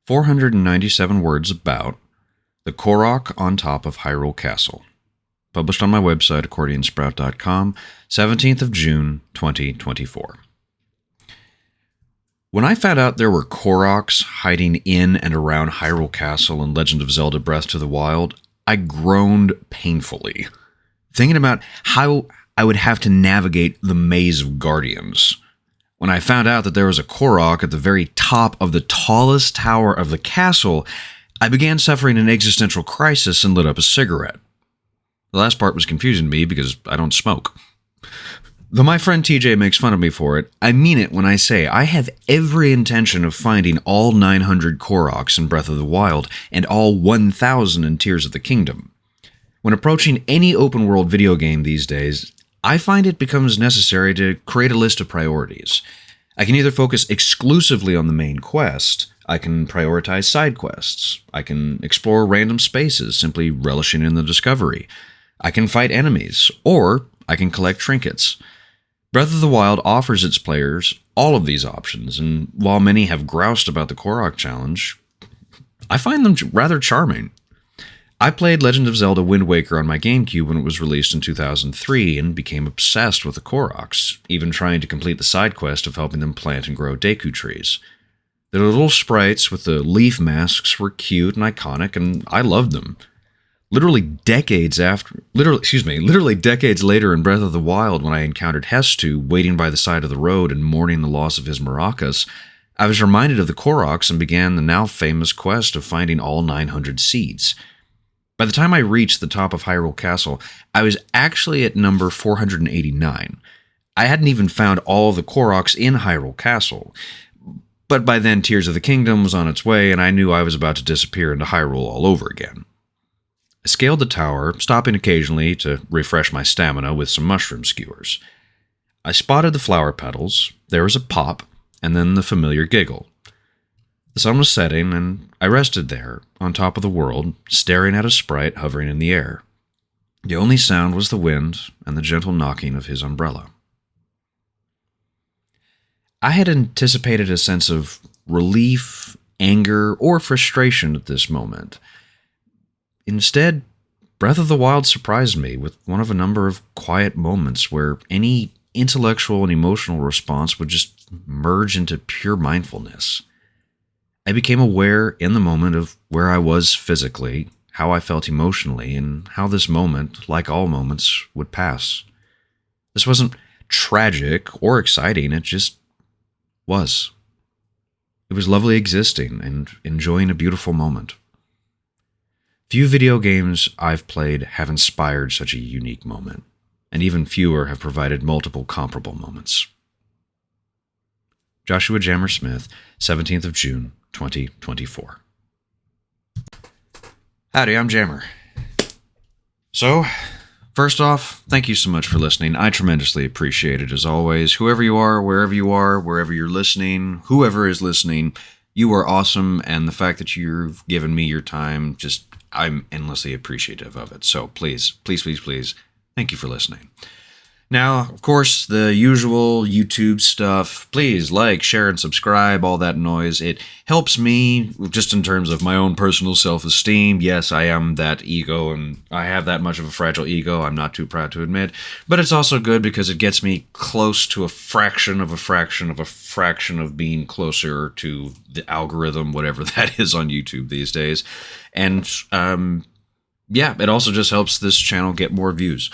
497 words about the Korok on top of Hyrule Castle. Published on my website, accordionsprout.com, 17th of June, 2024. When I found out there were Koroks hiding in and around Hyrule Castle in Legend of Zelda Breath of the Wild, I groaned painfully, thinking about how I would have to navigate the maze of guardians. When I found out that there was a Korok at the very top of the tallest tower of the castle, I began suffering an existential crisis and lit up a cigarette. The last part was confusing to me because I don't smoke. Though my friend TJ makes fun of me for it, I mean it when I say I have every intention of finding all 900 Koroks in Breath of the Wild and all 1,000 in Tears of the Kingdom. When approaching any open-world video game these days, I find it becomes necessary to create a list of priorities. I can either focus exclusively on the main quest, I can prioritize side quests, I can explore random spaces, simply relishing in the discovery, I can fight enemies, or I can collect trinkets. Breath of the Wild offers its players all of these options, and while many have groused about the Korok challenge, I find them rather charming. I played Legend of Zelda Wind Waker on my GameCube when it was released in 2003 and became obsessed with the Koroks, even trying to complete the side quest of helping them plant and grow Deku trees. The little sprites with the leaf masks were cute and iconic, and I loved them. Literally decades later in Breath of the Wild, when I encountered Hestu waiting by the side of the road and mourning the loss of his maracas, I was reminded of the Koroks and began the now famous quest of finding all 900 seeds. By the time I reached the top of Hyrule Castle, I was actually at number 489. I hadn't even found all of the Koroks in Hyrule Castle, but by then Tears of the Kingdom was on its way and I knew I was about to disappear into Hyrule all over again. I scaled the tower, stopping occasionally to refresh my stamina with some mushroom skewers. I spotted the flower petals, there was a pop, and then the familiar giggle. The sun was setting, and I rested there, on top of the world, staring at a sprite hovering in the air. The only sound was the wind and the gentle knocking of his umbrella. I had anticipated a sense of relief, anger, or frustration at this moment. Instead, Breath of the Wild surprised me with one of a number of quiet moments where any intellectual and emotional response would just merge into pure mindfulness. I became aware in the moment of where I was physically, how I felt emotionally, and how this moment, like all moments, would pass. This wasn't tragic or exciting, it just was. It was lovely existing and enjoying a beautiful moment. Few video games I've played have inspired such a unique moment, and even fewer have provided multiple comparable moments. Joshua Jammer Smith, 17th of June, 2024. Howdy, I'm Jammer. So, first off, thank you so much for listening. I tremendously appreciate it as always. Whoever you are, wherever you're listening, whoever is listening, you are awesome, and the fact that you've given me your time, I'm endlessly appreciative of it. So please, thank you for listening. Now, of course, the usual YouTube stuff. Please like, share, and subscribe, all that noise. It helps me just in terms of my own personal self-esteem. Yes, I am that ego, and I have that much of a fragile ego. I'm not too proud to admit. But it's also good because it gets me close to a fraction of a fraction of a fraction of being closer to the algorithm, whatever that is on YouTube these days. And, yeah, it also just helps this channel get more views.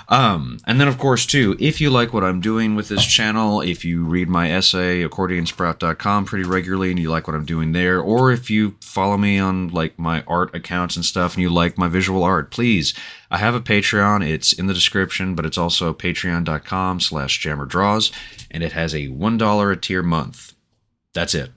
And then, of course, too, if you like what I'm doing with this channel, if you read my essay, accordionsprout.com, pretty regularly, and you like what I'm doing there, or if you follow me on, like, my art accounts and stuff, and you like my visual art, please, I have a Patreon. It's in the description, but it's also patreon.com/jammerdraws, and it has a $1 a tier month. That's it.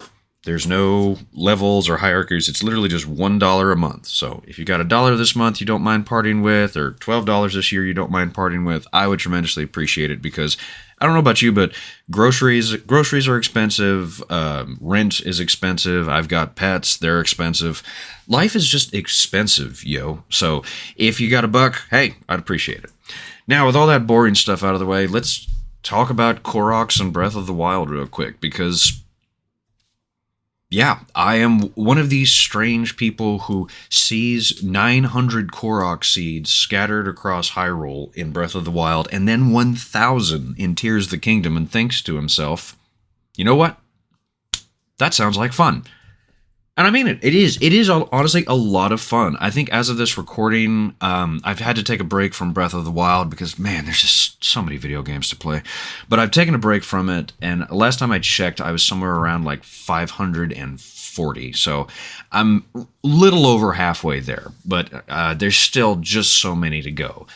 There's no levels or hierarchies. It's literally just $1 a month. So if you got $1 this month you don't mind parting with, or $12 this year you don't mind parting with, I would tremendously appreciate it because I don't know about you, but groceries are expensive. Rent is expensive. I've got pets. They're expensive. Life is just expensive, yo. So if you got $1, hey, I'd appreciate it. Now, with all that boring stuff out of the way, let's talk about Koroks and Breath of the Wild real quick because Yeah, I am one of these strange people who sees 900 Korok seeds scattered across Hyrule in Breath of the Wild and then 1,000 in Tears of the Kingdom and thinks to himself, you know what? That sounds like fun. And I mean it. It is. It is honestly a lot of fun. I think as of this recording, I've had to take a break from Breath of the Wild because, man, there's just so many video games to play. But I've taken a break from it, and last time I checked, I was somewhere around like 540. So I'm a little over halfway there, but there's still just so many to go.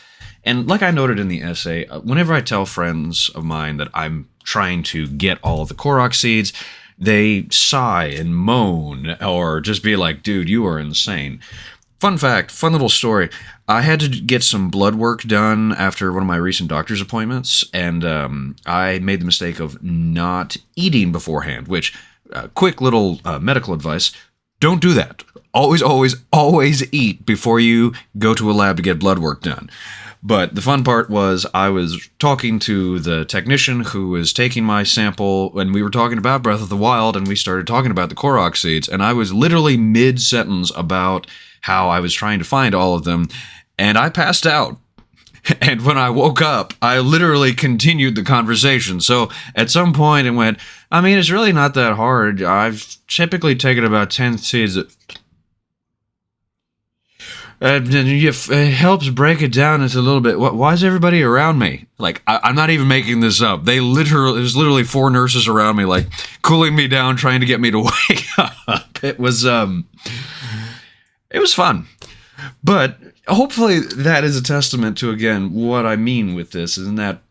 And like I noted in the essay, whenever I tell friends of mine that I'm trying to get all of the Korok seeds, they sigh and moan or just be like, dude, you are insane. Fun fact, fun little story. I had to get some blood work done after one of my recent doctor's appointments, and I made the mistake of not eating beforehand, which, quick little medical advice, don't do that. Always, always, always eat before you go to a lab to get blood work done. But the fun part was I was talking to the technician who was taking my sample, and we were talking about Breath of the Wild, and we started talking about the Korok seeds, and I was literally mid-sentence about how I was trying to find all of them, and I passed out. And when I woke up, I literally continued the conversation. So at some point it went, I mean, it's really not that hard. I've typically taken about 10 seeds. It helps break it down into a little bit. Why is everybody around me? Like, I'm not even making this up. There's literally 4 nurses around me, like, cooling me down, trying to get me to wake up. It was fun. But hopefully that is a testament to, again, what I mean with this, is in that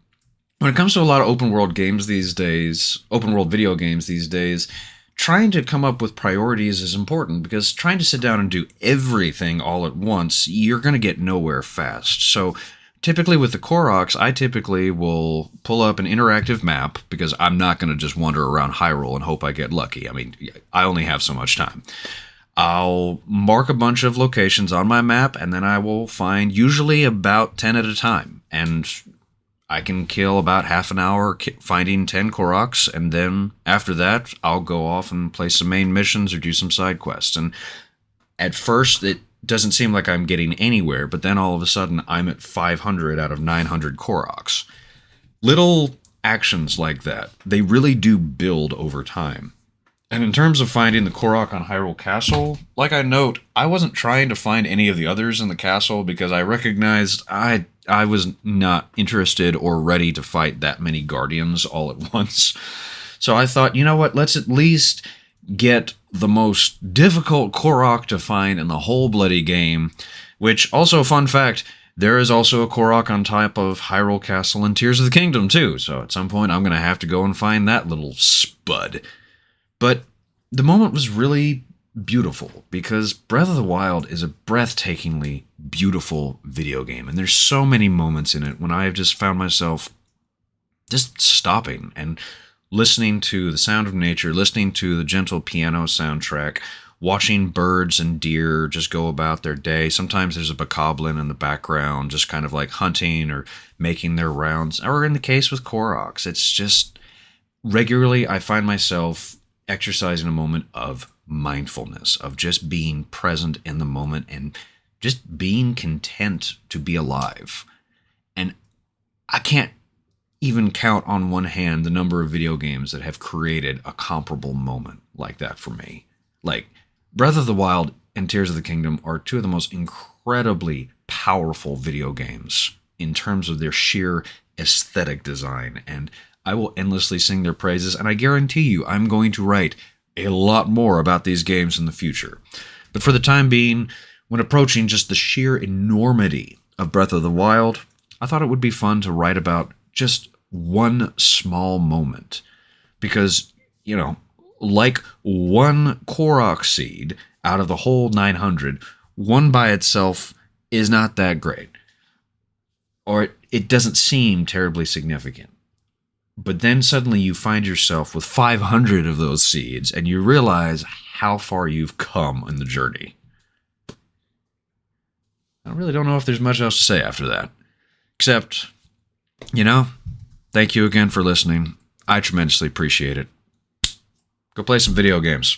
when it comes to a lot of open world games these days, open world video games these days, trying to come up with priorities is important, because trying to sit down and do everything all at once, you're going to get nowhere fast. So typically with the Koroks, I typically will pull up an interactive map, because I'm not going to just wander around Hyrule and hope I get lucky. I mean, I only have so much time. I'll mark a bunch of locations on my map, and then I will find usually about 10 at a time. And I can kill about half an hour finding 10 Koroks, and then after that, I'll go off and play some main missions or do some side quests. And at first, it doesn't seem like I'm getting anywhere, but then all of a sudden, I'm at 500 out of 900 Koroks. Little actions like that, they really do build over time. And in terms of finding the Korok on Hyrule Castle, like I note, I wasn't trying to find any of the others in the castle because I recognized I was not interested or ready to fight that many guardians all at once. So I thought, you know what, let's at least get the most difficult Korok to find in the whole bloody game, which, also fun fact, there is also a Korok on top of Hyrule Castle in Tears of the Kingdom too, so at some point I'm going to have to go and find that little spud. But the moment was really beautiful, because Breath of the Wild is a breathtakingly beautiful video game, and there's so many moments in it when I have just found myself just stopping and listening to the sound of nature, listening to the gentle piano soundtrack, watching birds and deer just go about their day. Sometimes there's a bokoblin in the background just kind of like hunting or making their rounds, or in the case with Koroks, it's just regularly I find myself exercising a moment of mindfulness, of just being present in the moment and just being content to be alive. And I can't even count on one hand the number of video games that have created a comparable moment like that for me. Like, Breath of the Wild and Tears of the Kingdom are two of the most incredibly powerful video games in terms of their sheer aesthetic design, and I will endlessly sing their praises, and I guarantee you I'm going to write a lot more about these games in the future. But for the time being, when approaching just the sheer enormity of Breath of the Wild, I thought it would be fun to write about just one small moment. Because, you know, like one Korok seed out of the whole 900, one by itself is not that great. Or it doesn't seem terribly significant. But then suddenly you find yourself with 500 of those seeds, and you realize how far you've come in the journey. I really don't know if there's much else to say after that. Except, you know, thank you again for listening. I tremendously appreciate it. Go play some video games.